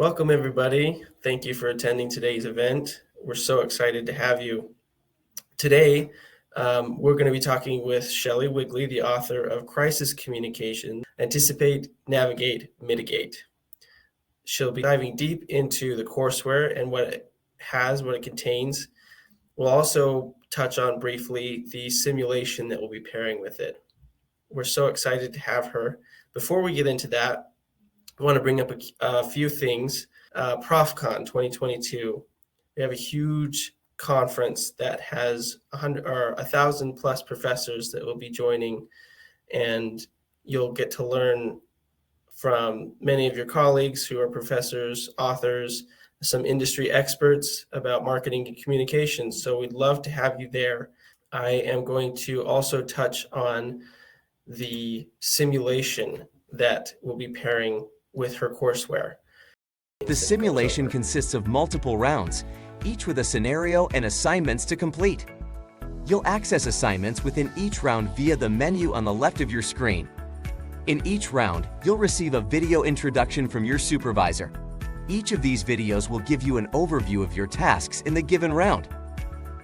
Welcome, everybody. Thank you for attending today's event. We're so excited to have you. Today, we're going to be talking with Shelley Wigley, the author of Crisis Communication, Anticipate, Navigate, Mitigate. She'll be diving deep into the courseware and what it contains. We'll also touch on briefly the simulation that we'll be pairing with it. We're so excited to have her. Before we get into that, I want to bring up a few things. ProfCon 2022, we have a huge conference that has 1,000 plus professors that will be joining, and you'll get to learn from many of your colleagues who are professors, authors, some industry experts about marketing and communications. So we'd love to have you there. I am going to also touch on the simulation that we'll be pairing with her courseware. The simulation consists of multiple rounds, each with a scenario and assignments to complete. You'll access assignments within each round via the menu on the left of your screen. In each round, you'll receive a video introduction from your supervisor. Each of these videos will give you an overview of your tasks in the given round.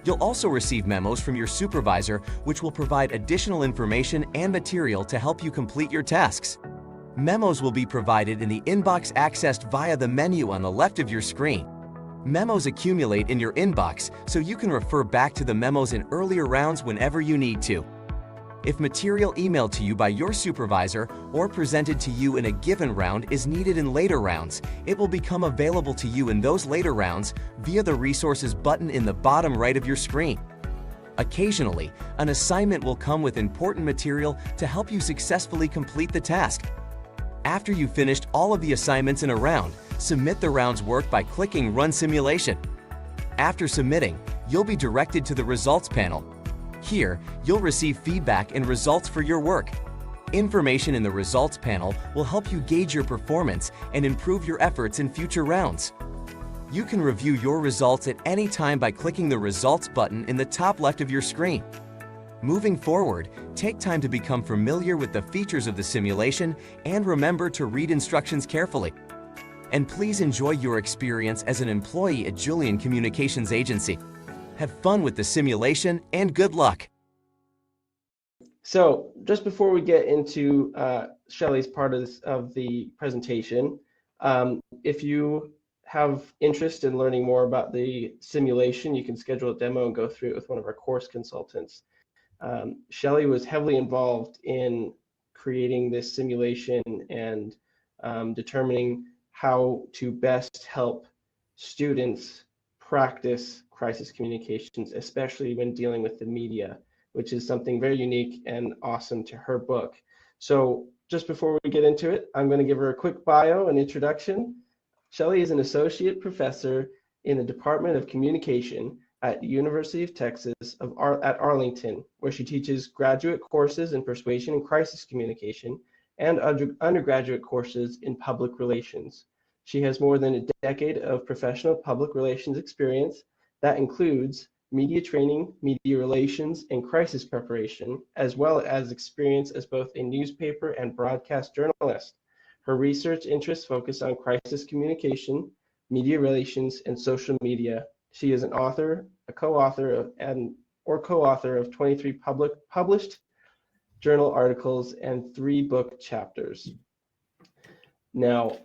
You'll also receive memos from your supervisor, which will provide additional information and material to help you complete your tasks. Memos will be provided in the inbox accessed via the menu on the left of your screen. Memos accumulate in your inbox, so you can refer back to the memos in earlier rounds whenever you need to. If material emailed to you by your supervisor or presented to you in a given round is needed in later rounds, it will become available to you in those later rounds via the Resources button in the bottom right of your screen. Occasionally, an assignment will come with important material to help you successfully complete the task. After you've finished all of the assignments in a round, submit the round's work by clicking Run Simulation. After submitting, you'll be directed to the Results panel. Here, you'll receive feedback and results for your work. Information in the Results panel will help you gauge your performance and improve your efforts in future rounds. You can review your results at any time by clicking the Results button in the top left of your screen. Moving forward, take time to become familiar with the features of the simulation and remember to read instructions carefully. And please enjoy your experience as an employee at Julian Communications Agency. Have fun with the simulation and good luck. So just before we get into Shelley's part of the presentation, if you have interest in learning more about the simulation, you can schedule a demo and go through it with one of our course consultants. Shelley was heavily involved in creating this simulation and determining how to best help students practice crisis communications, especially when dealing with the media, which is something very unique and awesome to her book. So just before we get into it, I'm going to give her a quick bio and introduction. Shelley is an associate professor in the Department of Communication at the University of Texas at Arlington, where she teaches graduate courses in persuasion and crisis communication and undergraduate courses in public relations. She has more than a decade of professional public relations experience that includes media training, media relations, and crisis preparation, as well as experience as both a newspaper and broadcast journalist. Her research interests focus on crisis communication, media relations, and social media. She is an author, a co-author of 23 published journal articles and 3 book chapters. Now,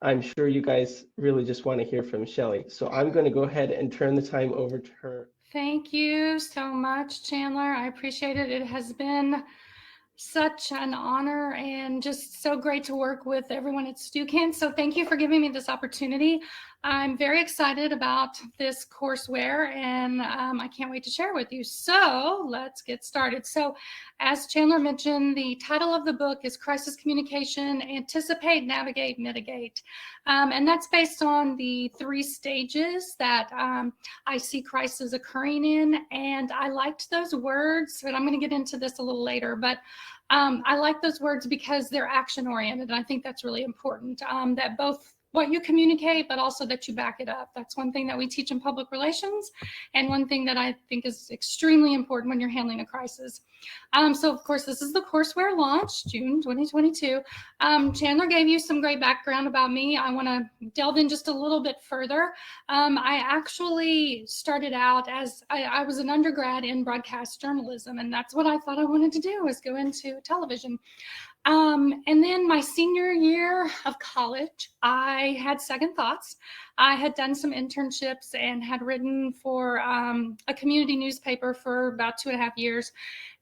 I'm sure you guys really just want to hear from Shelley, so I'm going to go ahead and turn the time over to her. Thank you so much, Chandler. I appreciate it. It has been such an honor and just so great to work with everyone at Stukent. So thank you for giving me this opportunity. I'm very excited about this courseware and I can't wait to share with you. So let's get started. So as Chandler mentioned, the title of the book is Crisis Communication, Anticipate, Navigate, Mitigate. And that's based on the 3 stages that I see crisis occurring in. And I liked those words, but I'm going to get into this a little later. But I like those words because they're action oriented. And I think that's really important, that both what you communicate, but also that you back it up. That's one thing that we teach in public relations, and one thing that I think is extremely important when you're handling a crisis. So of course, this is the courseware launch, June 2022. Chandler gave you some great background about me. I want to delve in just a little bit further. I actually started out as I was an undergrad in broadcast journalism, and that's what I thought I wanted to do, was go into television. And then my senior year of college, I had second thoughts. I had done some internships and had written for a community newspaper for about 2.5 years.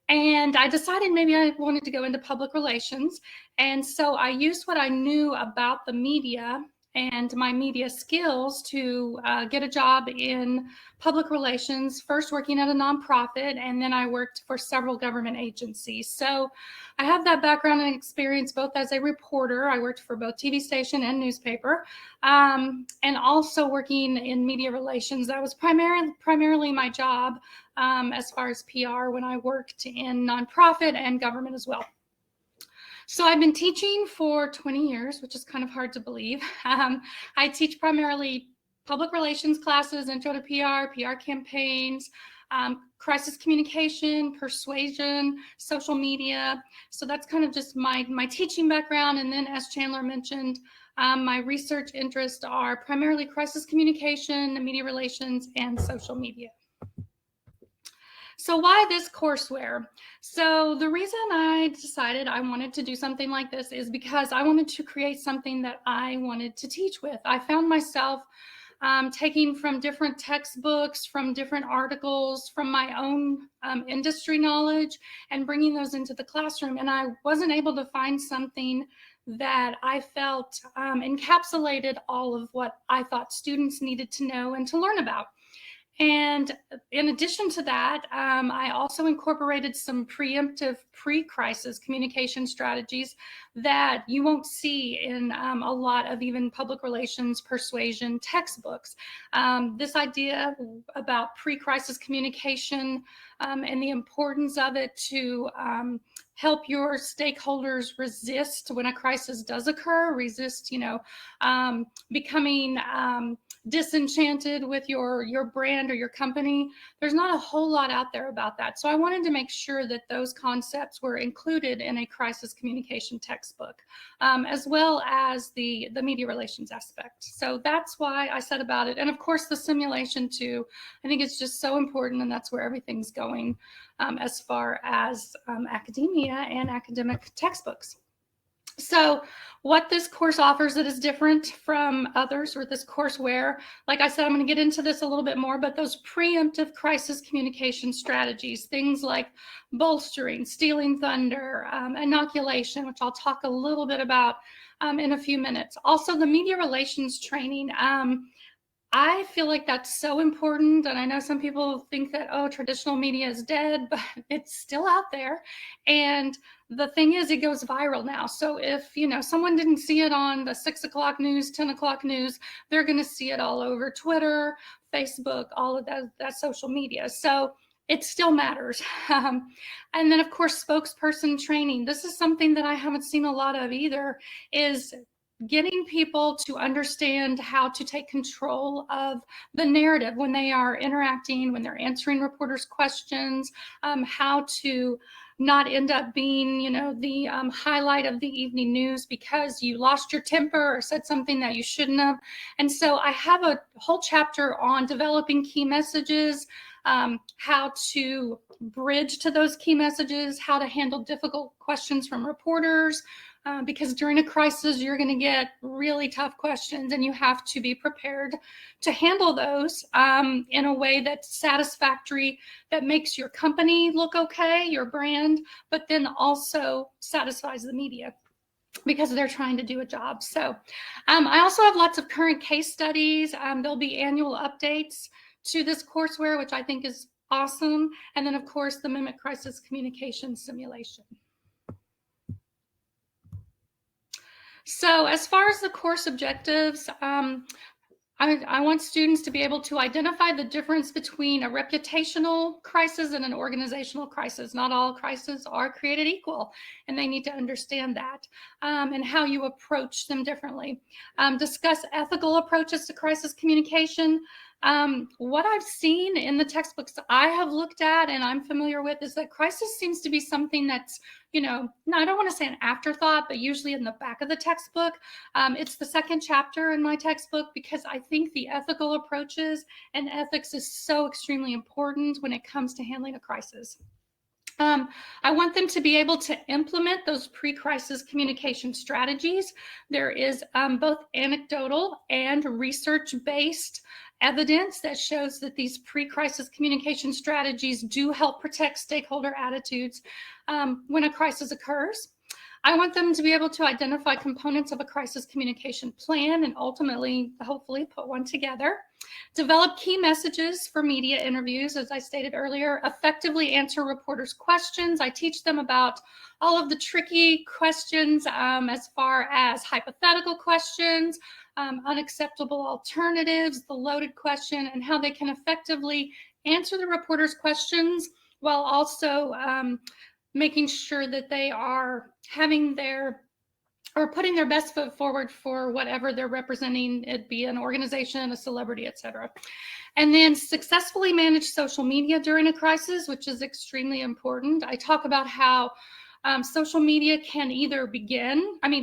And I decided maybe I wanted to go into public relations. And so I used what I knew about the media and my media skills to get a job in public relations, first working at a nonprofit, and then I worked for several government agencies. So I have that background and experience both as a reporter. I worked for both TV station and newspaper, and also working in media relations. That was primarily my job as far as PR when I worked in nonprofit and government as well. So I've been teaching for 20 years, which is kind of hard to believe. I teach primarily public relations classes, intro to PR campaigns, crisis communication, persuasion, social media. So that's kind of just my teaching background. And then, as Chandler mentioned, my research interests are primarily crisis communication, media relations, and social media. So why this courseware? So the reason I decided I wanted to do something like this is because I wanted to create something that I wanted to teach with. I found myself taking from different textbooks, from different articles, from my own industry knowledge, and bringing those into the classroom. And I wasn't able to find something that I felt encapsulated all of what I thought students needed to know and to learn about. And in addition to that, I also incorporated some preemptive pre-crisis communication strategies that you won't see in a lot of even public relations persuasion textbooks. This idea about pre-crisis communication and the importance of it to help your stakeholders resist when a crisis does occur, resist, becoming disenchanted with your brand or your company. There's not a whole lot out there about that. So I wanted to make sure that those concepts were included in a crisis communication textbook, as well as the media relations aspect. So that's why I said about it. And of course, the simulation too. I think it's just so important, and that's where everything's going as far as academia and academic textbooks. So what this course offers that is different from others with this courseware, like I said, I'm going to get into this a little bit more, but those preemptive crisis communication strategies, things like bolstering, stealing thunder, inoculation, which I'll talk a little bit about in a few minutes. Also, the media relations training. I feel like that's so important. And I know some people think that, oh, traditional media is dead, but it's still out there. And the thing is, it goes viral now. So if, someone didn't see it on the 6 o'clock news, 10 o'clock news, they're going to see it all over Twitter, Facebook, all of that social media. So it still matters. And then, of course, spokesperson training. This is something that I haven't seen a lot of either, is getting people to understand how to take control of the narrative when they are interacting, when they're answering reporters' questions, how to not end up being, the highlight of the evening news because you lost your temper or said something that you shouldn't have. And so I have a whole chapter on developing key messages, how to bridge to those key messages, how to handle difficult questions from reporters, because during a crisis, you're going to get really tough questions, and you have to be prepared to handle those in a way that's satisfactory, that makes your company look okay, your brand, but then also satisfies the media because they're trying to do a job. So I also have lots of current case studies. There'll be annual updates to this courseware, which I think is awesome. And then, of course, the Mimic Crisis Communication Simulation. So as far as the course objectives, I want students to be able to identify the difference between a reputational crisis and an organizational crisis. Not all crises are created equal, and they need to understand that, and how you approach them differently. Discuss ethical approaches to crisis communication. What I've seen in the textbooks I have looked at and I'm familiar with is that crisis seems to be something that's, no, I don't want to say an afterthought, but usually in the back of the textbook. It's the second chapter in my textbook because I think the ethical approaches and ethics is so extremely important when it comes to handling a crisis. I want them to be able to implement those pre-crisis communication strategies. There is both anecdotal and research-based evidence that shows that these pre-crisis communication strategies do help protect stakeholder attitudes when a crisis occurs. I want them to be able to identify components of a crisis communication plan and ultimately, hopefully, put one together. Develop key messages for media interviews, as I stated earlier. Effectively answer reporters' questions. I teach them about all of the tricky questions as far as hypothetical questions, unacceptable alternatives, the loaded question, and how they can effectively answer the reporters' questions while also making sure that they are having putting their best foot forward for whatever they're representing, it be an organization, a celebrity, etc. And then successfully manage social media during a crisis, which is extremely important. I talk about how social media can either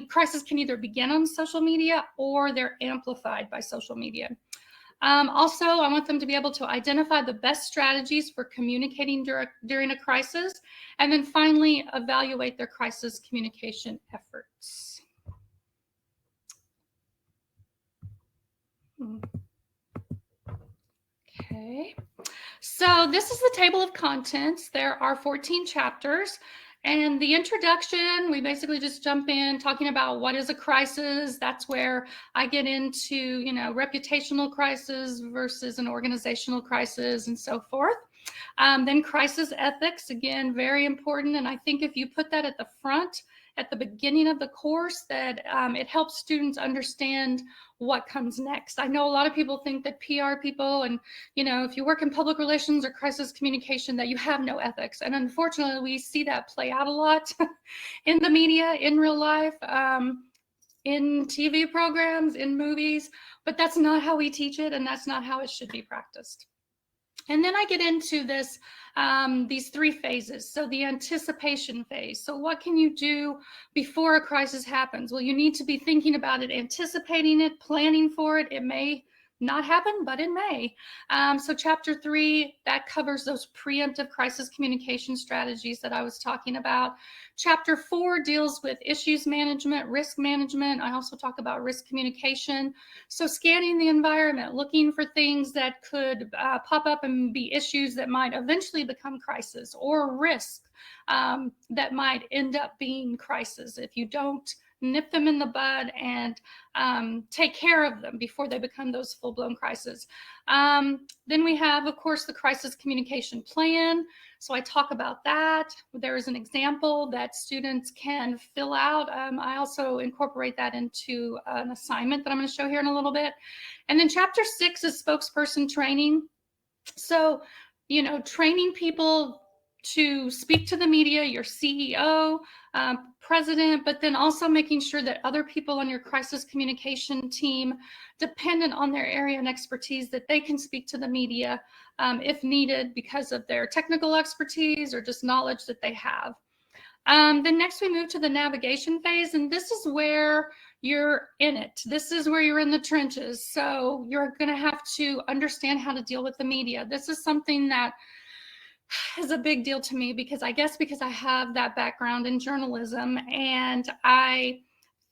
crisis can either begin on social media or they're amplified by social media. Also, I want them to be able to identify the best strategies for communicating during a crisis, and then finally evaluate their crisis communication efforts. Okay, so this is the table of contents. There are 14 chapters. And the introduction, we basically just jump in talking about what is a crisis. That's where I get into, reputational crisis versus an organizational crisis and so forth. Then crisis ethics, again, very important. And I think if you put that at the front, at the beginning of the course, that it helps students understand what comes next. I know a lot of people think that PR people and, if you work in public relations or crisis communication, that you have no ethics. And unfortunately, we see that play out a lot in the media, in real life, in TV programs, in movies, but that's not how we teach it, and that's not how it should be practiced. And then I get into this, these three phases. So the anticipation phase. So what can you do before a crisis happens? Well, you need to be thinking about it, anticipating it, planning for it. It may not happen, but it may. So chapter 3, that covers those preemptive crisis communication strategies that I was talking about. Chapter 4 deals with issues management, risk management. I also talk about risk communication. So scanning the environment, looking for things that could pop up and be issues that might eventually become crisis, or risk that might end up being crisis if you don't nip them in the bud and take care of them before they become those full-blown crises. Then we have, of course, the crisis communication plan. So I talk about that. There is an example that students can fill out. I also incorporate that into an assignment that I'm going to show here in a little bit. And then chapter 6 is spokesperson training. So, training people to speak to the media, your CEO, president, but then also making sure that other people on your crisis communication team, dependent on their area and expertise, that they can speak to the media if needed because of their technical expertise or just knowledge that they have. Then next we move to the navigation phase, and this is where you're in it. This is where you're in the trenches. So you're going to have to understand how to deal with the media. This is something that is a big deal to me because I have that background in journalism, and I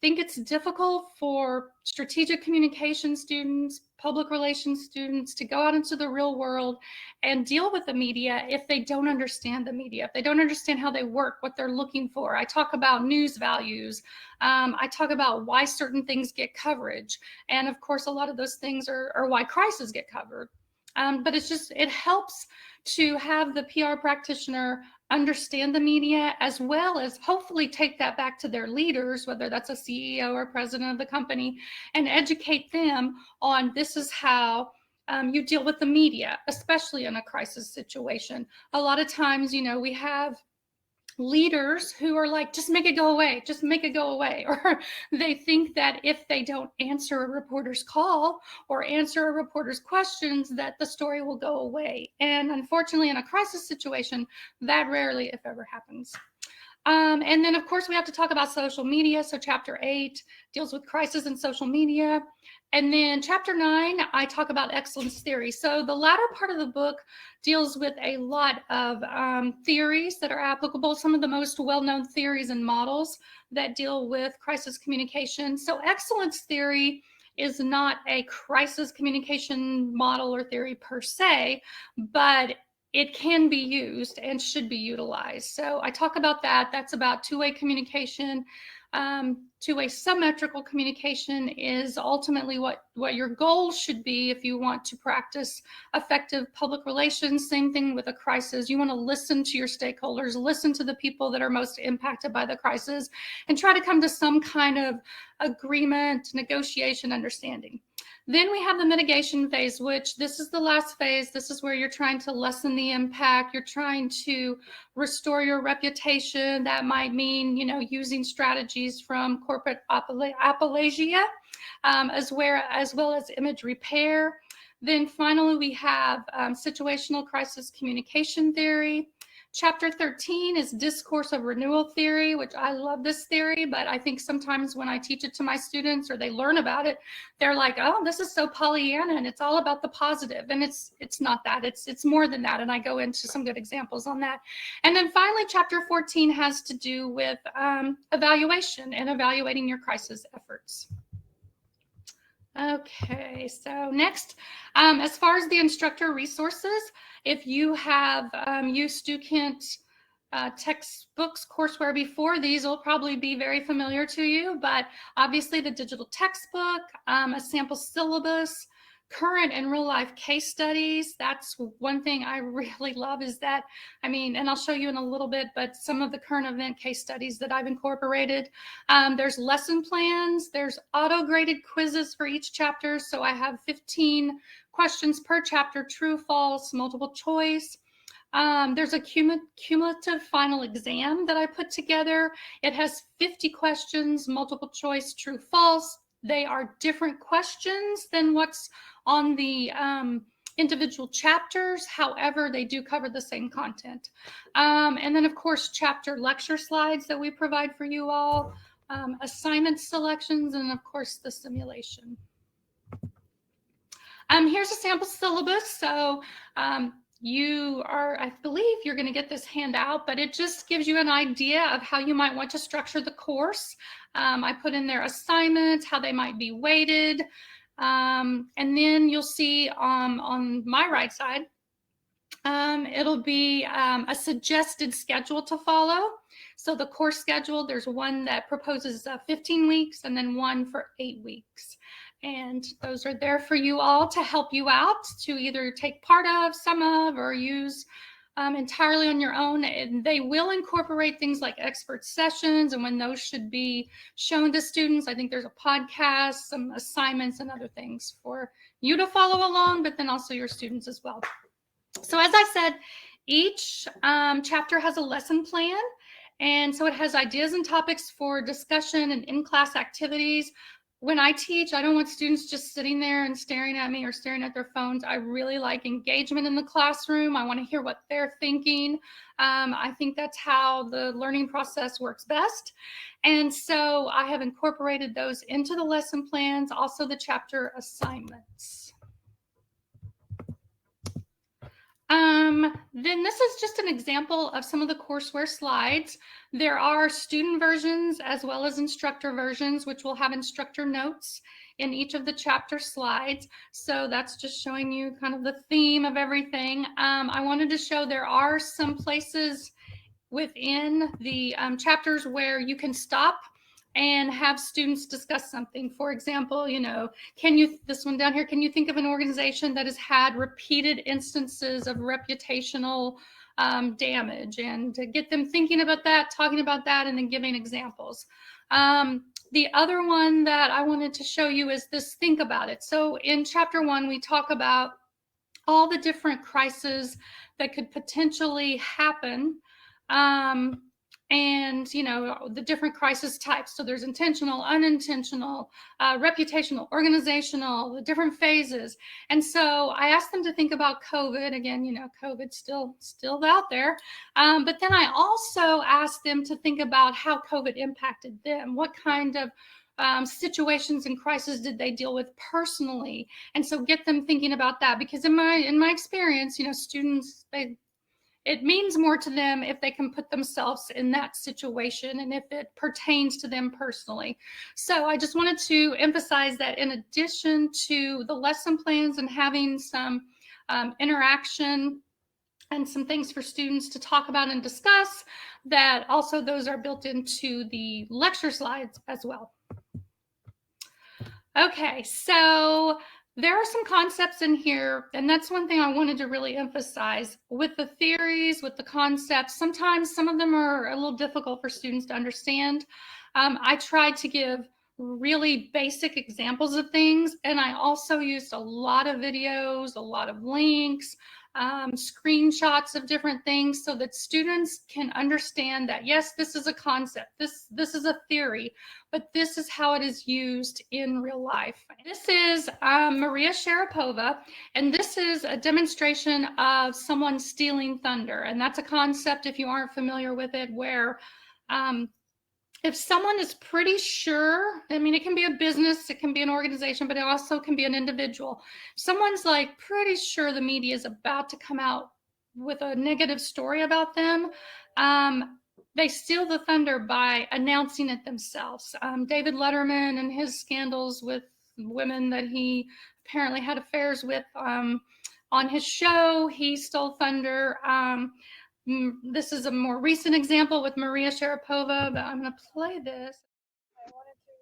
think it's difficult for strategic communication students, public relations students to go out into the real world and deal with the media if they don't understand the media, if they don't understand how they work, what they're looking for. I talk about news values. I talk about why certain things get coverage. And of course, a lot of those things are why crises get covered. But it helps to have the PR practitioner understand the media, as well as hopefully take that back to their leaders, whether that's a CEO or president of the company, and educate them on this is how you deal with the media, especially in a crisis situation. A lot of times, we have leaders who are like, just make it go away, just make it go away. Or they think that if they don't answer a reporter's call or answer a reporter's questions, that the story will go away. And unfortunately, in a crisis situation, that rarely, if ever, happens. And then, of course, we have to talk about social media. So Chapter 8 deals with crisis in social media. And then Chapter 9, I talk about excellence theory. So the latter part of the book deals with a lot of theories that are applicable, some of the most well-known theories and models that deal with crisis communication. So excellence theory is not a crisis communication model or theory per se, but it can be used and should be utilized. So I talk about that. That's about two-way communication. Two-way symmetrical communication is ultimately what your goal should be if you want to practice effective public relations. Same thing with a crisis. You want to listen to your stakeholders, listen to the people that are most impacted by the crisis, and try to come to some kind of agreement, negotiation, understanding. Then we have the mitigation phase, which this is the last phase. This is where you're trying to lessen the impact. You're trying to restore your reputation. That might mean, using strategies from corporate apologia, as well as image repair. Then finally, we have situational crisis communication theory. Chapter 13 is discourse of renewal theory, which I love this theory, but I think sometimes when I teach it to my students or they learn about it, they're like, oh, this is so Pollyanna and it's all about the positive. And it's not that, it's more than that. And I go into some good examples on that. And then finally, Chapter 14 has to do with evaluation and evaluating your crisis efforts. Okay, so next, as far as the instructor resources, if you have used Stukent textbooks, courseware before, these will probably be very familiar to you, but obviously the digital textbook, a sample syllabus, current and real life case studies. That's one thing I really love is that, and I'll show you in a little bit, but some of the current event case studies that I've incorporated. There's lesson plans, there's auto-graded quizzes for each chapter. So I have 15 questions per chapter, true, false, multiple choice. There's a cumulative final exam that I put together. It has 50 questions, multiple choice, true, false. They are different questions than what's on the individual chapters. However, they do cover the same content. And then, of course, chapter lecture slides that we provide for you all, assignment selections, and of course, the simulation. Here's a sample syllabus. So I believe you're going to get this handout, but it just gives you an idea of how you might want to structure the course. I put in there assignments, how they might be weighted. And then you'll see on my right side, it'll be a suggested schedule to follow. So the course schedule, there's one that proposes 15 weeks and then one for 8 weeks. And those are there for you all to help you out to either take part of, some of, or use entirely on your own. And they will incorporate things like expert sessions and when those should be shown to students. I think there's a podcast, some assignments and other things for you to follow along, but then also your students as well. So as I said, each chapter has a lesson plan. And so it has ideas and topics for discussion and in-class activities. When I teach, I don't want students just sitting there and staring at me or staring at their phones. I really like engagement in the classroom. I want to hear what they're thinking. I think that's how the learning process works best. And so I have incorporated those into the lesson plans, also the chapter assignments. Then this is just an example of some of the courseware slides. There are student versions as well as instructor versions, which will have instructor notes in each of the chapter slides. So that's just showing you kind of the theme of everything. I wanted to show there are some places within the chapters where you can stop and have students discuss something. For example, this one down here, can you think of an organization that has had repeated instances of reputational damage, and to get them thinking about that, talking about that, and then giving examples. The other one that I wanted to show you is this think about it. So in chapter 1, we talk about all the different crises that could potentially happen. And, you know, the different crisis types. So there's intentional, unintentional, reputational, organizational, the different phases. And so I asked them to think about COVID. Again, you know, COVID's still out there. But then I also asked them to think about how COVID impacted them. What kind of situations and crises did they deal with personally? And so get them thinking about that, because in my experience, you know, students, it means more to them if they can put themselves in that situation and if it pertains to them personally. So I just wanted to emphasize that in addition to the lesson plans and having some interaction and some things for students to talk about and discuss, that also those are built into the lecture slides as well. Okay, so there are some concepts in here, and that's one thing I wanted to really emphasize. With the theories, with the concepts, sometimes some of them are a little difficult for students to understand. I tried to give really basic examples of things, and I also used a lot of videos, a lot of links, screenshots of different things, so that students can understand that, yes, this is a concept, this is a theory, but this is how it is used in real life. This is Maria Sharapova, and this is a demonstration of someone stealing thunder. And that's a concept, if you aren't familiar with it, where if someone is pretty sure, I mean, it can be a business, it can be an organization, but it also can be an individual. Someone's like pretty sure the media is about to come out with a negative story about them. They steal the thunder by announcing it themselves. David Letterman and his scandals with women that he apparently had affairs with on his show, he stole thunder. This is a more recent example with Maria Sharapova, but I'm going to play this. I wanted to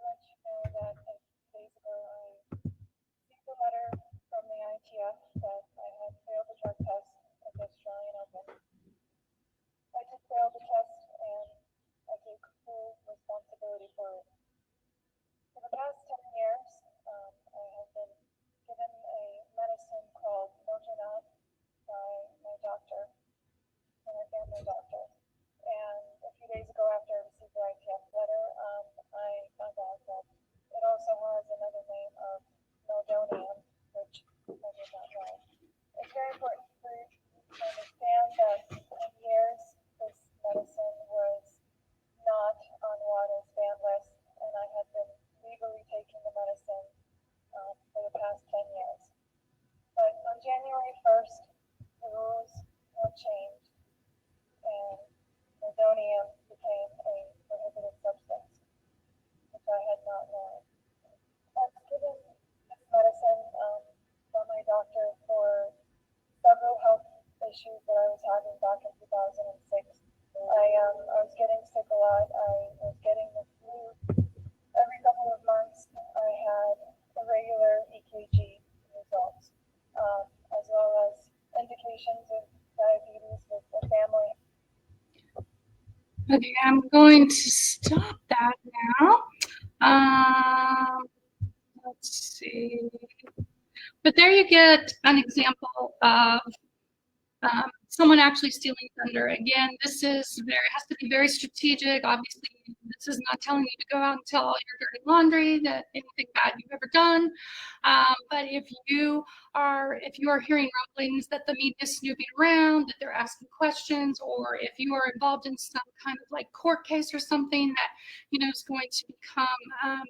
let you know that a few days ago I received a letter from the ITF that I had failed the drug test at the Australian Open. I did fail the test, and I take full responsibility for it. For the past 10 years, I have been given a medicine called Notinat by my doctor, my family doctor. And a few days ago, after I received the ITF letter, I found out that it also has another name of meldonium, which I did not know. It's very important for you to understand that for 10 years, this medicine was not on WADA's ban list, and I had been legally taking the medicine for the past 10 years. But on January 1st, the rules have changed, and meldonium became a prohibited substance, which I had not known. I was given this medicine by my doctor for several health issues that I was having back in 2006. I was getting sick a lot. I was getting the flu every couple of months. I had irregular EKG results, as well as indications of diabetes with the family. Okay, I'm going to stop that now. Let's see. But there you get an example of someone actually stealing thunder. Again, this has to be very strategic. Obviously, this is not telling you to go out and tell all your dirty laundry, that anything bad you've ever done. But if you are hearing rumblings that the media is snooping around, that they're asking questions, or if you are involved in some kind of like court case or something that is going to become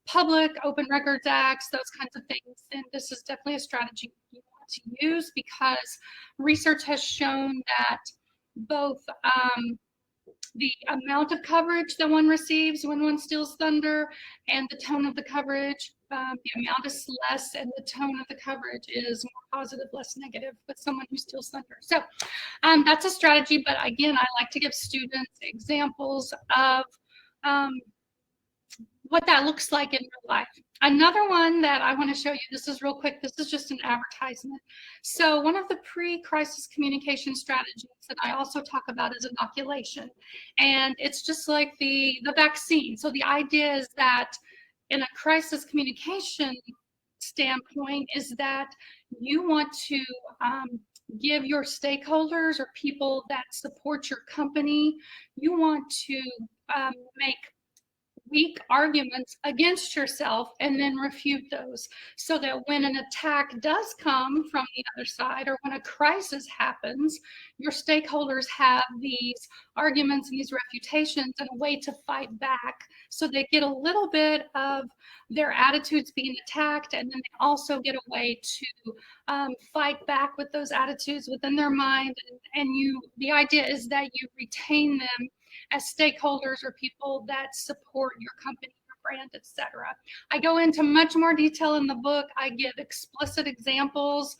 public, Open Records Acts, those kinds of things, then this is definitely a strategy you want to use, because research has shown that both the amount of coverage that one receives when one steals thunder and the tone of the coverage, the amount is less and the tone of the coverage is more positive, less negative with someone who steals thunder. So that's a strategy, but again, I like to give students examples of what that looks like in real life. Another one that I want to show you, this is real quick, this is just an advertisement. So one of the pre-crisis communication strategies that I also talk about is inoculation. And it's just like the vaccine. So the idea is that in a crisis communication standpoint is that you want to give your stakeholders or people that support your company, you want to make weak arguments against yourself and then refute those, so that when an attack does come from the other side or when a crisis happens, your stakeholders have these arguments and these refutations and a way to fight back, so they get a little bit of their attitudes being attacked, and then they also get a way to fight back with those attitudes within their mind. And the idea is that you retain them as stakeholders or people that support your company, your brand, etc. I go into much more detail in the book. I give explicit examples,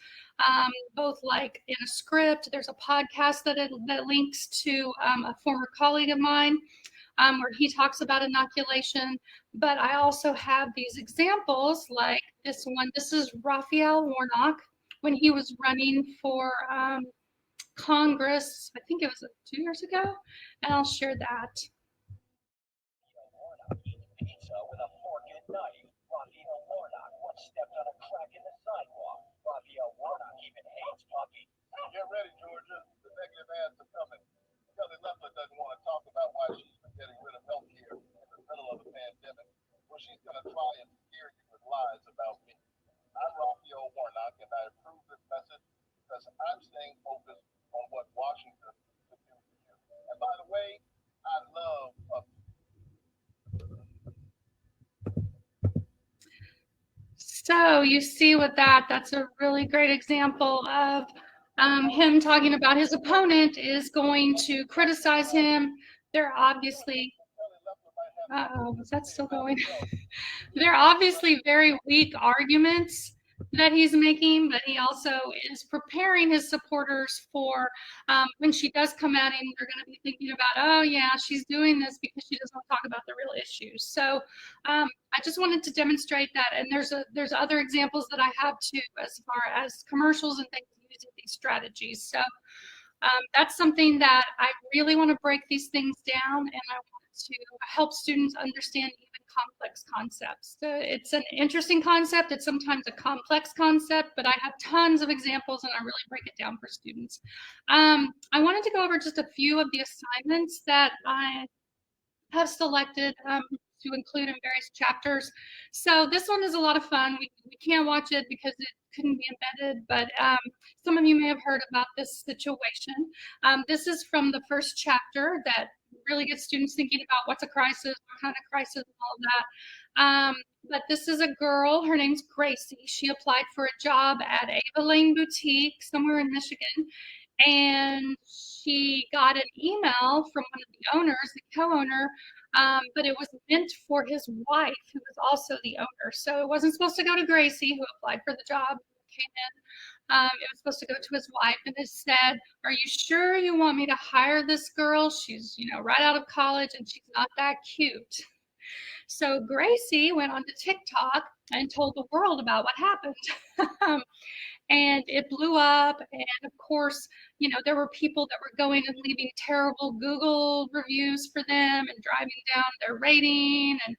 both like in a script. There's a podcast that links to a former colleague of mine where he talks about inoculation. But I also have these examples like this one. This is Raphael Warnock when he was running for Congress, I think it was 2 years ago, and I'll share that. Pizza with a fork and knife. Raphael Warnock once stepped on a crack in the sidewalk. Raphael Warnock even hates puppy. Get ready, Georgia. The negative ads are coming. Kelly Loeffler doesn't want to talk about why she's been getting rid of health care in the middle of a pandemic. Well, she's going to try and scare you with lies about me. I'm Raphael Warnock, and I approve this message because I'm staying focused on what Washington could do for you. And by the way, I love puppies. So you see with that's a really great example of him talking about his opponent is going to criticize him. They're obviously, is that still going? They're obviously very weak arguments that he's making, but he also is preparing his supporters for when she does come at him, they're going to be thinking about, oh yeah, she's doing this because she doesn't want to talk about the real issues. So I just wanted to demonstrate that, and there's other examples that I have too, as far as commercials and things using these strategies. So that's something that I really want to break these things down, and I want to help students understand even complex concepts. So it's an interesting concept. It's sometimes a complex concept, but I have tons of examples and I really break it down for students. I wanted to go over just a few of the assignments that I have selected to include in various chapters. So this one is a lot of fun. We can't watch it because it couldn't be embedded, but some of you may have heard about this situation. This is from the first chapter that really gets students thinking about what's a crisis, what kind of crisis, and all of that. But this is a girl, her name's Gracie. She applied for a job at Ava Lane Boutique somewhere in Michigan, and she got an email from one of the owners, the co-owner, but it was meant for his wife, who was also the owner. So it wasn't supposed to go to Gracie, who applied for the job, came in. It was supposed to go to his wife, and it said, "Are you sure you want me to hire this girl? She's, right out of college, and she's not that cute." So Gracie went on to TikTok and told the world about what happened. And it blew up. And of course, there were people that were going and leaving terrible Google reviews for them and driving down their rating and,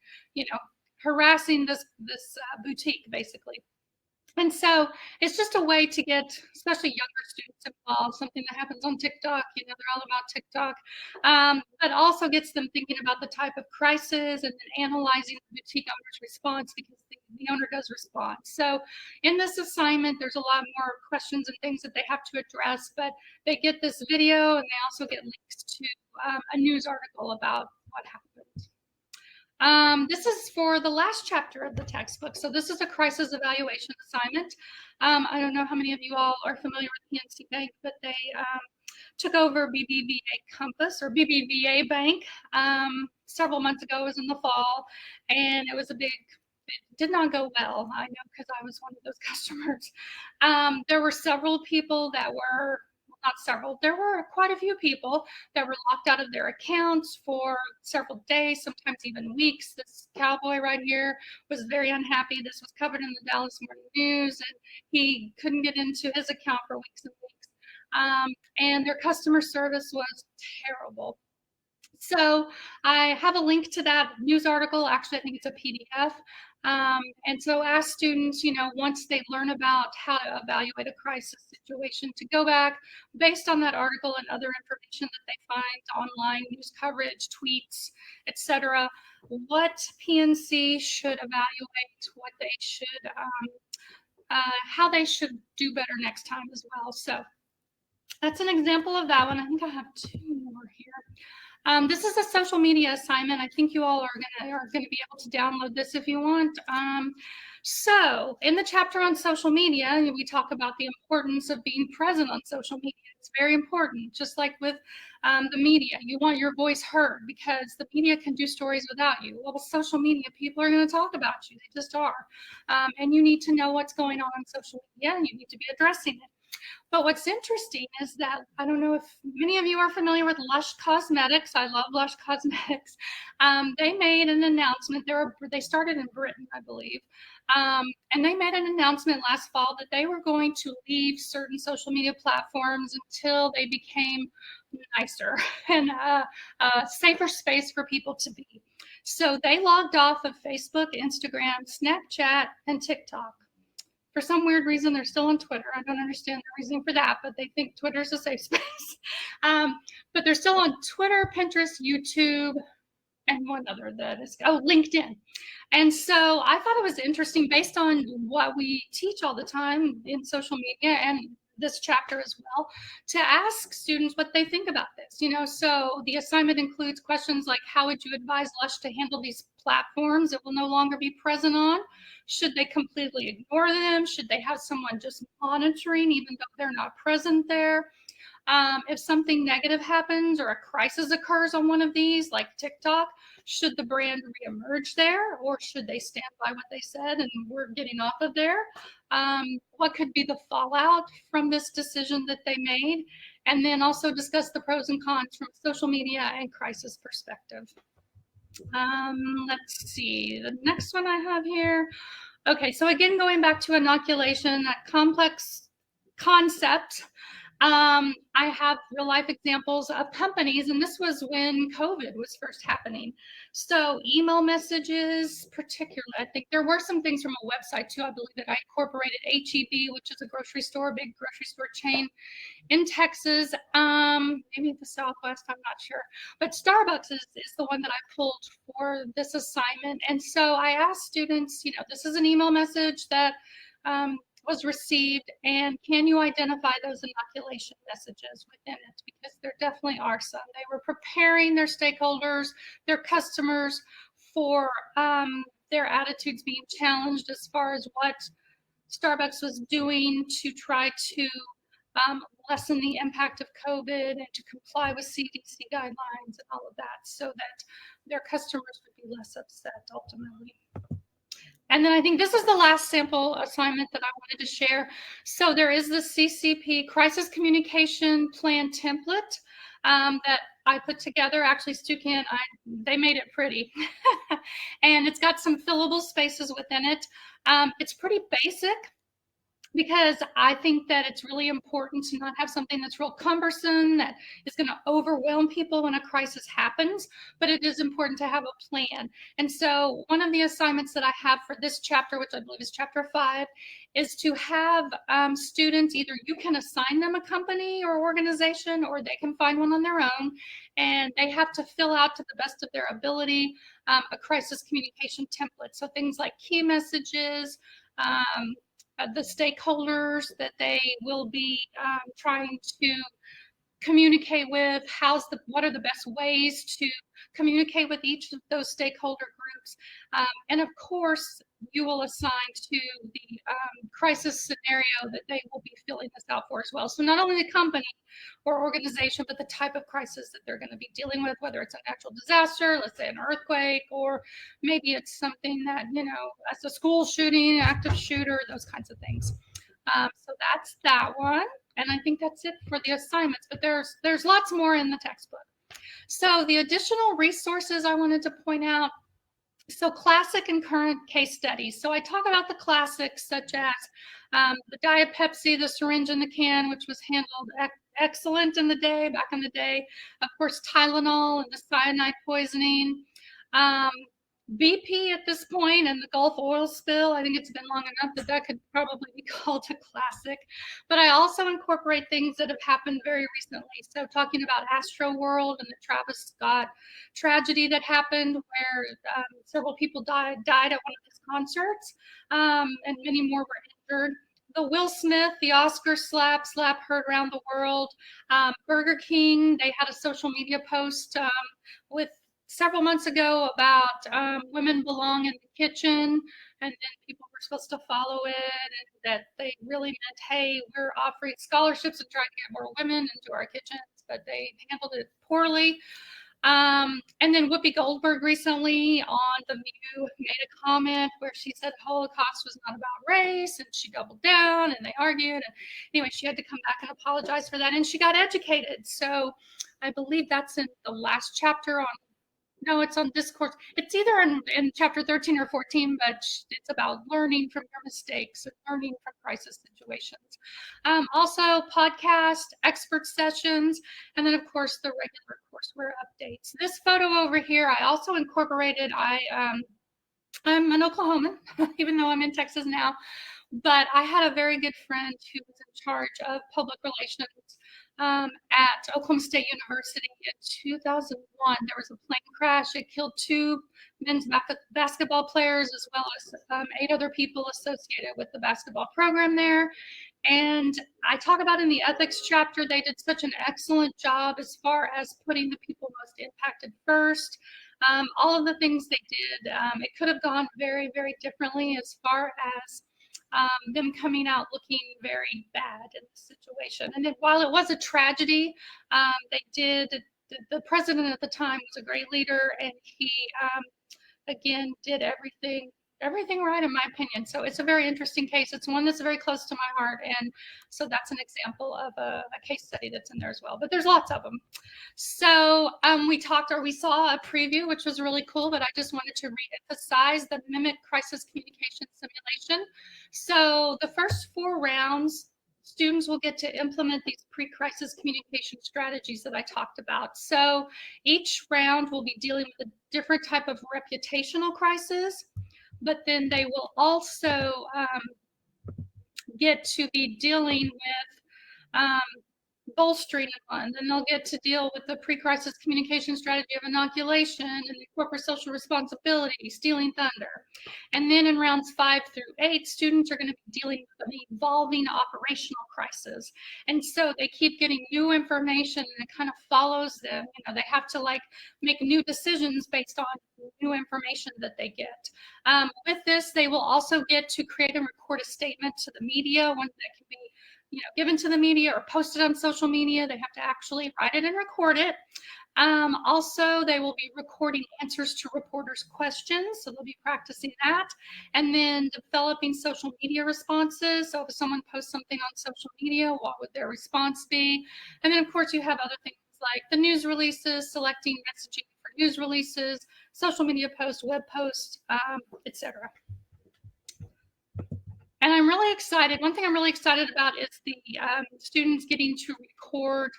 harassing this boutique, basically. And so it's just a way to get, especially younger students involved, something that happens on TikTok, they're all about TikTok, but also gets them thinking about the type of crisis and then analyzing the boutique owner's response, because the owner does respond. So in this assignment, there's a lot more questions and things that they have to address, but they get this video and they also get links to a news article about what happened. This is for the last chapter of the textbook. So this is a crisis evaluation assignment. I don't know how many of you all are familiar with PNC Bank, but they took over BBVA Compass, or BBVA Bank, several months ago. It was in the fall, and it did not go well. I know, because I was one of those customers. There were several people that were not several, there were quite a few people that were locked out of their accounts for several days, sometimes even weeks. This cowboy right here was very unhappy. This was covered in the Dallas Morning News, and he couldn't get into his account for weeks and weeks. And their customer service was terrible. So I have a link to that news article. Actually, I think it's a PDF. And so ask students, once they learn about how to evaluate a crisis situation, to go back based on that article and other information that they find online, news coverage, tweets, etc., what PNC should evaluate, what they should, how they should do better next time as well. So that's an example of that one. I think I have two more here. This is a social media assignment. I think you all are gonna be able to download this if you want. So in the chapter on social media, we talk about the importance of being present on social media. It's very important, just like with the media. You want your voice heard because the media can do stories without you. Well, with social media, people are going to talk about you. They just are. And you need to know what's going on social media, and you need to be addressing it. But what's interesting is that, I don't know if many of you are familiar with Lush Cosmetics. I love Lush Cosmetics. They made an announcement. They started in Britain, I believe. And they made an announcement last fall that they were going to leave certain social media platforms until they became nicer and a safer space for people to be. So they logged off of Facebook, Instagram, Snapchat, and TikTok. For some weird reason, they're still on Twitter. I don't understand the reasoning for that, but they think Twitter's a safe space. But they're still on Twitter, Pinterest, YouTube, and one other that is, LinkedIn. And so I thought it was interesting, based on what we teach all the time in social media and this chapter as well, to ask students what they think about this. So the assignment includes questions like, how would you advise Lush to handle these platforms it will no longer be present on? Should they completely ignore them? Should they have someone just monitoring even though they're not present there? If something negative happens or a crisis occurs on one of these, like TikTok, should the brand reemerge there, or should they stand by what they said and we're getting off of there? What could be the fallout from this decision that they made? And then also discuss the pros and cons from a social media and crisis perspective. Let's see, the next one I have here. Okay, so again, going back to inoculation, that complex concept. I have real life examples of companies, and this was when COVID was first happening. So email messages, particularly, I think there were some things from a website too. I believe that I incorporated HEB, which is a grocery store, big grocery store chain in Texas, maybe the Southwest, I'm not sure. But Starbucks is the one that I pulled for this assignment. And so I asked students, this is an email message that was received, and can you identify those inoculation messages within it? Because there definitely are some. They were preparing their stakeholders, their customers, for their attitudes being challenged as far as what Starbucks was doing to try to lessen the impact of COVID and to comply with CDC guidelines and all of that, so that their customers would be less upset ultimately. And then I think this is the last sample assignment that I wanted to share. So there is the CCP Crisis Communication Plan template that I put together. Actually, Stukent, they made it pretty. And it's got some fillable spaces within it. It's pretty basic, because I think that it's really important to not have something that's real cumbersome, that is going to overwhelm people when a crisis happens, but it is important to have a plan. And so one of the assignments that I have for this chapter, which I believe is chapter 5, is to have students, either you can assign them a company or organization, or they can find one on their own, and they have to fill out, to the best of their ability, a crisis communication template. So things like key messages, the stakeholders that they will be trying to communicate with, what are the best ways to communicate with each of those stakeholder groups. And of course, you will assign to the crisis scenario that they will be filling this out for as well. So not only the company or organization, but the type of crisis that they're going to be dealing with, whether it's a natural disaster, let's say an earthquake, or maybe it's something that, as a school shooting, active shooter, those kinds of things. So that's that one. And I think that's it for the assignments, but there's lots more in the textbook. So the additional resources I wanted to point out, so classic and current case studies. So I talk about the classics such as the Diet Pepsi, the syringe in the can, which was handled excellent back in the day. Of course, Tylenol and the cyanide poisoning. BP at this point and the Gulf oil spill, I think it's been long enough that could probably be called a classic. But I also incorporate things that have happened very recently. So talking about Astro World and the Travis Scott tragedy that happened where several people died at one of his concerts, and many more were injured. The Will Smith, the Oscar slap heard around the world. Burger King, they had a social media post with several months ago about women belong in the kitchen, and then people were supposed to follow it, and that they really meant, hey, we're offering scholarships and trying to get more women into our kitchens, but they handled it poorly. And then Whoopi Goldberg recently on The View made a comment where she said Holocaust was not about race, and she doubled down and they argued. And anyway, she had to come back and apologize for that, and she got educated. So I believe that's in the last chapter on, no, it's on Discourse. It's either in chapter 13 or 14, but it's about learning from your mistakes and learning from crisis situations. Also podcast, expert sessions, and then of course the regular courseware updates. This photo over here, I also incorporated, I'm an Oklahoman, even though I'm in Texas now, but I had a very good friend who was in charge of public relations at Oklahoma State University in 2001. There was a plane crash. It killed 2 men's basketball players as well as 8 other people associated with the basketball program there. And I talk about in the ethics chapter, they did such an excellent job as far as putting the people most impacted first. All of the things they did, it could have gone very, very differently as far as them coming out looking very bad in the situation. And while it was a tragedy, the president at the time was a great leader, and he, again, did everything right in my opinion. So it's a very interesting case. It's one that's very close to my heart. And so that's an example of a case study that's in there as well, but there's lots of them. So we saw a preview, which was really cool, but I just wanted to re-emphasize the Mimic Crisis Communication Simulation. So the first 4 rounds, students will get to implement these pre-crisis communication strategies that I talked about. So each round will be dealing with a different type of reputational crisis, but then they will also get to be dealing with bolstering one. Then they'll get to deal with the pre-crisis communication strategy of inoculation and the corporate social responsibility, stealing thunder. And then in rounds 5 through 8, students are going to be dealing with an evolving operational crisis. And so they keep getting new information, and it kind of follows them. They have to make new decisions based on new information that they get. With this, they will also get to create and record a statement to the media, one that can be given to the media or posted on social media. They have to actually write it and record it. Also, they will be recording answers to reporters' questions, so they'll be practicing that. And then developing social media responses. So if someone posts something on social media, what would their response be? And then, of course, you have other things like the news releases, selecting messaging for news releases, social media posts, web posts, etc. And I'm really excited. One thing I'm really excited about is the students getting to record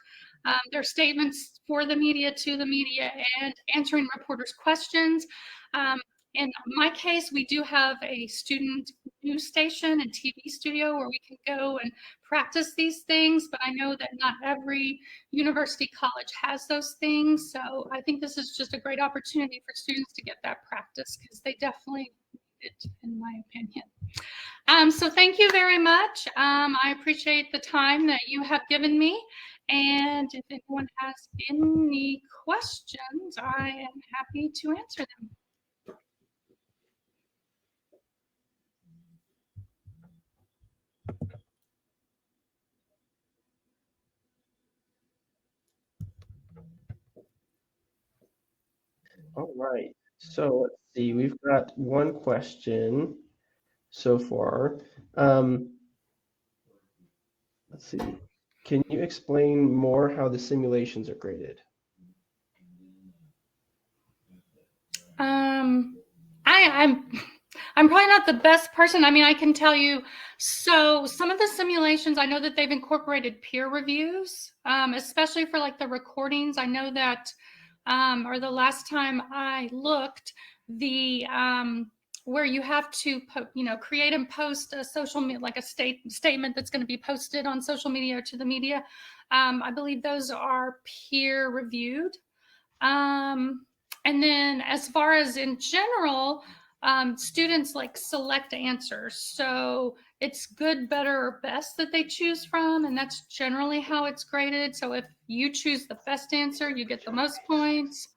their statements for the media, to the media, and answering reporters' questions. In my case, we do have a student news station and TV studio where we can go and practice these things, but I know that not every university college has those things. So I think this is just a great opportunity for students to get that practice, because they definitely need it, in my opinion. So thank you very much. I appreciate the time that you have given me. And if anyone has any questions, I am happy to answer them. All right. So let's see. We've got one question so far. Let's see. Can you explain more how the simulations are graded? I'm probably not the best person. I mean, I can tell you, so some of the simulations, I know that they've incorporated peer reviews, especially for like the recordings. I know that, or the last time I looked, the where you have to create and post a social media, like a statement that's going to be posted on social media or to the media. I believe those are peer reviewed. And then as far as in general, students like select answers. So it's good, better, or best that they choose from, and that's generally how it's graded. So if you choose the best answer, you get the most points.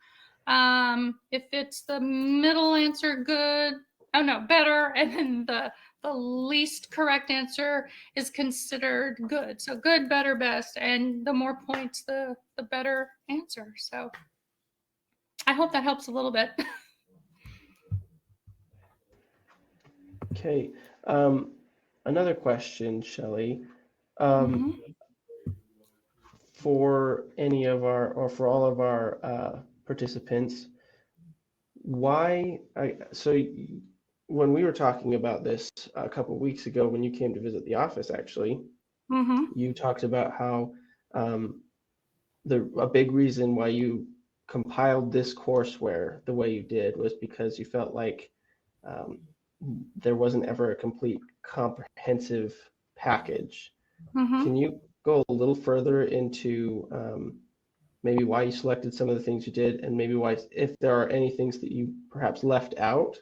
If it's the middle answer, good, oh no, better, and then the least correct answer is considered good. So good, better, best, and the more points, the better answer. So I hope that helps a little bit. Okay. Another question, Shelley. For any of our, or for all of our participants, when we were talking about this a couple of weeks ago, when you came to visit the office, actually, you talked about how a big reason why you compiled this courseware the way you did was because you felt like there wasn't ever a complete comprehensive package. Can you go a little further into maybe why you selected some of the things you did, and maybe why, if there are any things that you perhaps left out,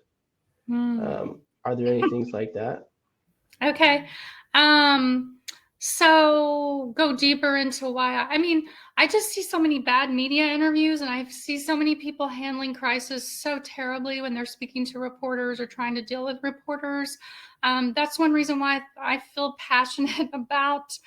are there any things like that? Okay. So go deeper into why. I mean, I just see so many bad media interviews, and I see so many people handling crisis so terribly when they're speaking to reporters or trying to deal with reporters. That's one reason why I feel passionate about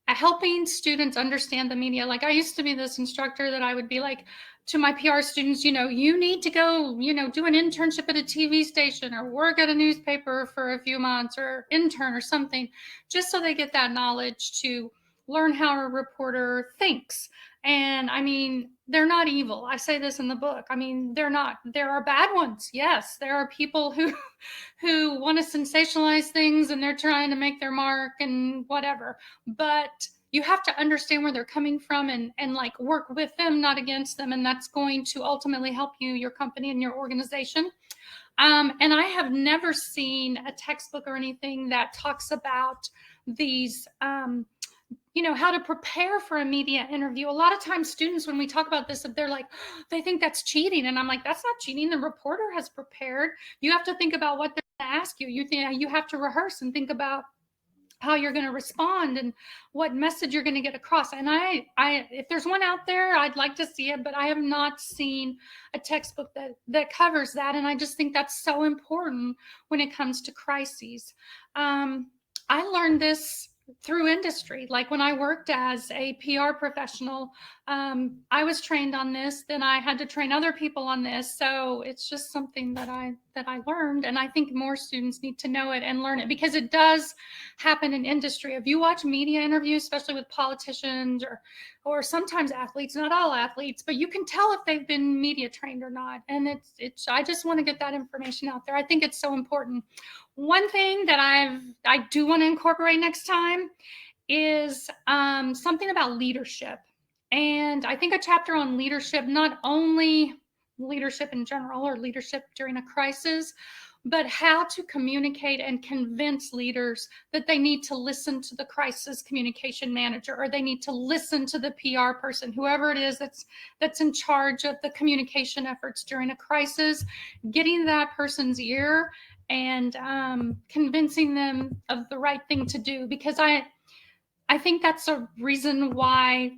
helping students understand the media. Like I used to be this instructor that I would be like to my PR students, you need to go, do an internship at a TV station or work at a newspaper for a few months or intern or something, just so they get that knowledge to learn how a reporter thinks. And I mean, they're not evil. I say this in the book. I mean, they're not. There are bad ones. Yes, there are people who want to sensationalize things and they're trying to make their mark and whatever. But you have to understand where they're coming from and like work with them, not against them. And that's going to ultimately help you, your company, and your organization. And I have never seen a textbook or anything that talks about these, how to prepare for a media interview. A lot of times students, when we talk about this, they're like, they think that's cheating. And I'm like, that's not cheating. The reporter has prepared. You have to think about what they're going to ask you. You have to rehearse and think about how you're going to respond and what message you're going to get across. And I if there's one out there, I'd like to see it, but I have not seen a textbook that covers that. And I just think that's so important when it comes to crises. I learned this through industry. Like when I worked as a PR professional, I was trained on this, then I had to train other people on this. So it's just something that I learned. And I think more students need to know it and learn it, because it does happen in industry. If you watch media interviews, especially with politicians or sometimes athletes, not all athletes, but you can tell if they've been media trained or not. And it's I just want to get that information out there. I think it's so important. One thing that I do want to incorporate next time is something about leadership. And I think a chapter on leadership, not only leadership in general or leadership during a crisis, but how to communicate and convince leaders that they need to listen to the crisis communication manager, or they need to listen to the PR person, whoever it is that's in charge of the communication efforts during a crisis, getting that person's ear and convincing them of the right thing to do. Because I think that's a reason why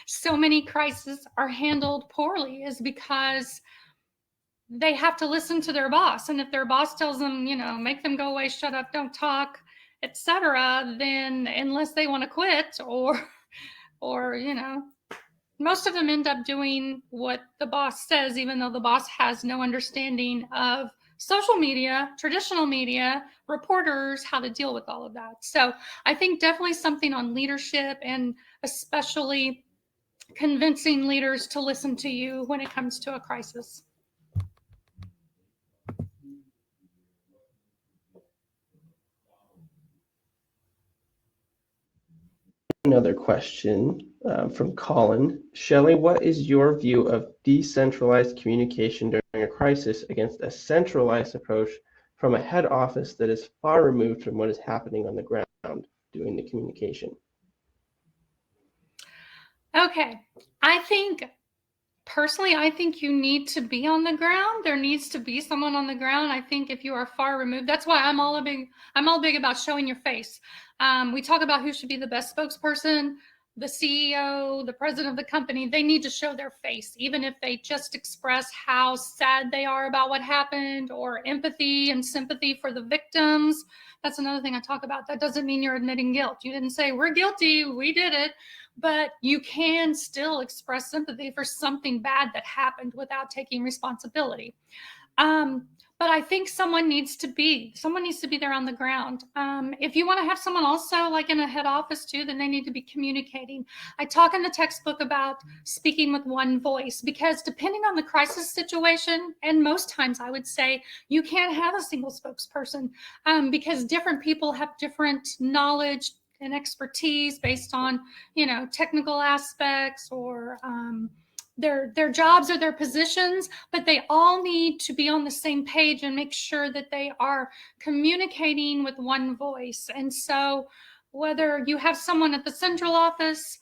so many crises are handled poorly, is because they have to listen to their boss. And if their boss tells them, make them go away, shut up, don't talk, etc., then unless they want to quit or most of them end up doing what the boss says, even though the boss has no understanding of social media, traditional media, reporters, how to deal with all of that. So I think definitely something on leadership, and especially convincing leaders to listen to you when it comes to a crisis. Another question from Colin. Shelley, what is your view of decentralized communication during a crisis against a centralized approach from a head office that is far removed from what is happening on the ground doing the communication? Okay, personally, I think you need to be on the ground. There needs to be someone on the ground. I think if you are far removed, that's why I'm all big about showing your face. We talk about who should be the best spokesperson, the CEO, the president of the company. They need to show their face, even if they just express how sad they are about what happened, or empathy and sympathy for the victims. That's another thing I talk about. That doesn't mean you're admitting guilt. You didn't say, we're guilty, we did it. But you can still express sympathy for something bad that happened without taking responsibility. But I think someone needs to be there on the ground. If you want to have someone also like in a head office too, then they need to be communicating. I talk in the textbook about speaking with one voice, because depending on the crisis situation, and most times I would say you can't have a single spokesperson, because different people have different knowledge and expertise based on, technical aspects, or their jobs or their positions, but they all need to be on the same page and make sure that they are communicating with one voice. And so whether you have someone at the central office,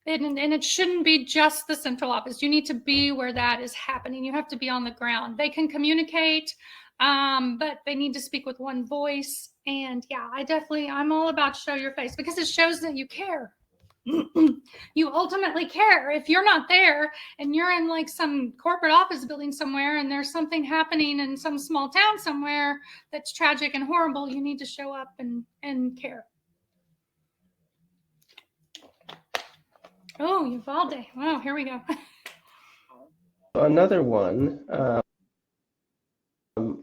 and it shouldn't be just the central office, you need to be where that is happening. You have to be on the ground. They can communicate, but they need to speak with one voice. And yeah, I'm all about show your face, because it shows that you care. You ultimately care. If you're not there and you're in like some corporate office building somewhere and there's something happening in some small town somewhere that's tragic and horrible, you need to show up and care. Oh, Uvalde. Wow, here we go. Another one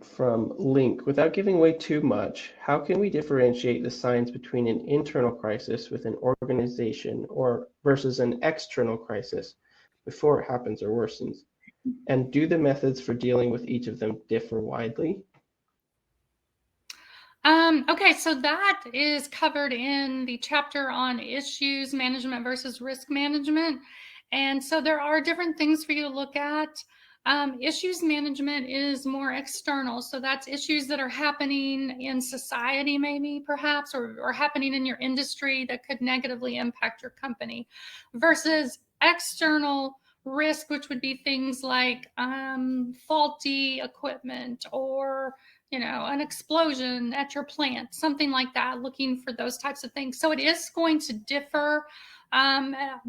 from Link. Without giving away too much, how can we differentiate the signs between an internal crisis with an organization versus an external crisis before it happens or worsens? And do the methods for dealing with each of them differ widely? Okay, so that is covered in the chapter on issues management versus risk management. And so there are different things for you to look at. Issues management is more external. So that's issues that are happening in society, maybe perhaps, or happening in your industry that could negatively impact your company, versus external risk, which would be things like faulty equipment, or an explosion at your plant, something like that, looking for those types of things. So it is going to differ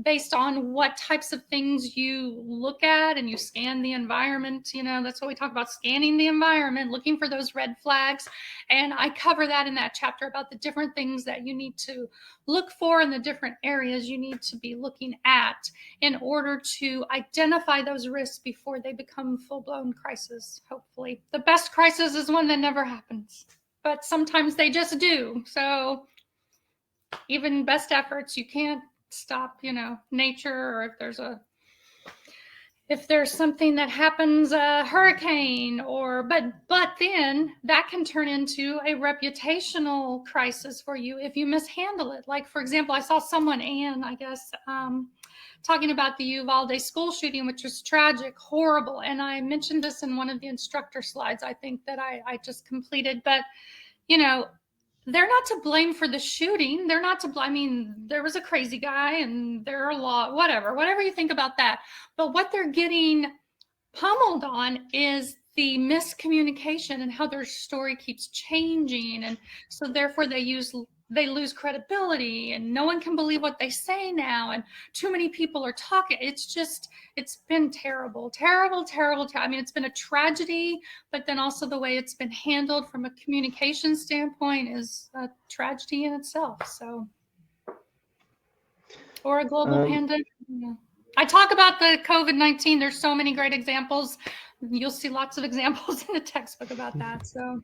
based on what types of things you look at, and you scan the environment. That's what we talk about, scanning the environment, looking for those red flags. And I cover that in that chapter about the different things that you need to look for and the different areas you need to be looking at in order to identify those risks before they become full-blown crisis, hopefully. The best crisis is one that never happens, but sometimes they just do. So even best efforts, you can't stop, nature, or if there's something that happens, a hurricane, but then that can turn into a reputational crisis for you if you mishandle it. Like, for example, I saw someone, Anne, I guess, talking about the Uvalde school shooting, which was tragic, horrible. And I mentioned this in one of the instructor slides, I think, that I just completed. But, they're not to blame for the shooting. They're not to blame. I mean, there was a crazy guy and there are whatever you think about that. But what they're getting pummeled on is the miscommunication and how their story keeps changing. And so therefore they lose credibility, and no one can believe what they say now. And too many people are talking. It's been terrible. I mean, it's been a tragedy, but then also the way it's been handled from a communication standpoint is a tragedy in itself. So, or a global pandemic. I talk about the COVID-19. There's so many great examples. You'll see lots of examples in the textbook about that. So.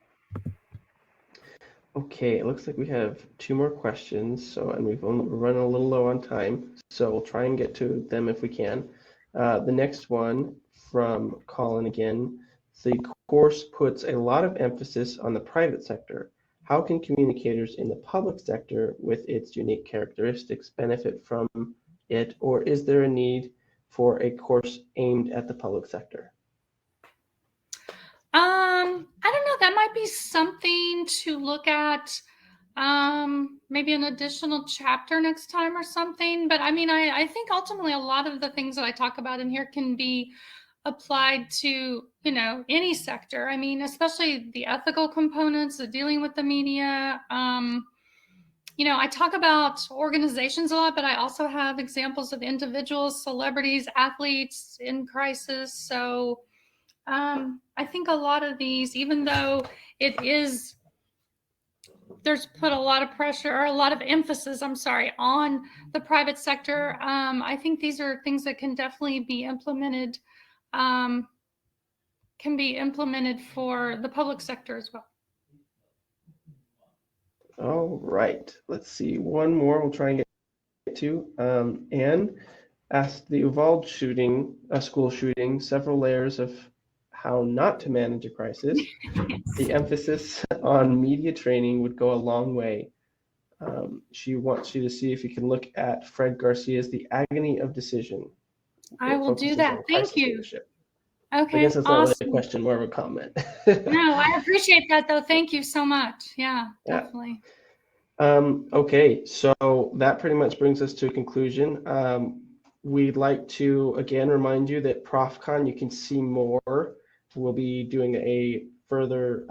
Okay, it looks like we have 2 more questions. So, and we're running a little low on time, so we'll try and get to them if we can. The next one from Colin again. The course puts a lot of emphasis on the private sector. How can communicators in the public sector with its unique characteristics benefit from it, or is there a need for a course aimed at the public sector? I don't know. That might be something to look at. Maybe an additional chapter next time or something. But I mean, I think ultimately a lot of the things that I talk about in here can be applied to, you know, any sector. I mean, especially the ethical components, the dealing with the media. You know, I talk about organizations a lot, but I also have examples of individuals, celebrities, athletes in crisis. So I think a lot of these, even though there's put a lot of pressure or a lot of emphasis, on the private sector, I think these are things that can definitely be implemented, for the public sector as well. All right, let's see. One more we'll try and get to. Anne asked the Uvalde shooting, a school shooting, several layers of how not to manage a crisis. The emphasis on media training would go a long way. She wants you to see if you can look at Fred Garcia's The Agony of Decision. I will do that. Thank you. Leadership. Okay, I guess that's awesome. not really a question, more of a comment. No, I appreciate that though. Thank you so much. Yeah, definitely. Okay, so that pretty much brings us to a conclusion. We'd like to again remind you that ProfCon, you can see more. We'll be doing a further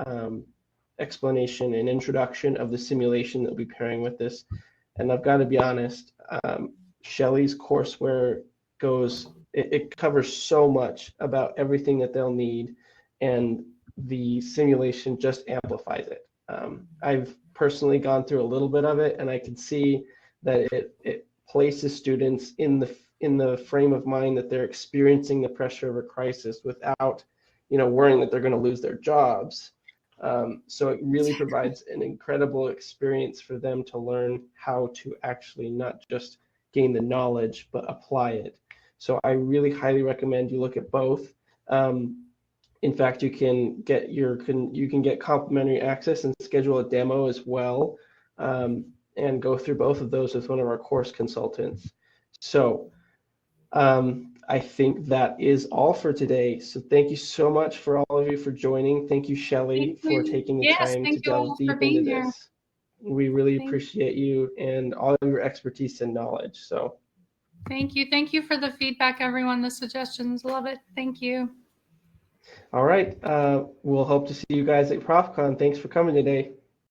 explanation and introduction of the simulation that we'll be pairing with this. And I've got to be honest, Shelley's courseware it covers so much about everything that they'll need, and the simulation just amplifies it. I've personally gone through a little bit of it, and I can see that it places students in the frame of mind that they're experiencing the pressure of a crisis without, worrying that they're going to lose their jobs. So it really provides an incredible experience for them to learn how to actually not just gain the knowledge, but apply it. So I really highly recommend you look at both. In fact, you can get complimentary access and schedule a demo as well, and go through both of those with one of our course consultants. So I think that is all for today. So thank you so much for all of you for joining. Thank you, Shelley, for taking the time to delve deep into this. We really appreciate you and all of your expertise and knowledge. So thank you. Thank you for the feedback, everyone, the suggestions. Love it. Thank you. All right. We'll hope to see you guys at ProfCon. Thanks for coming today.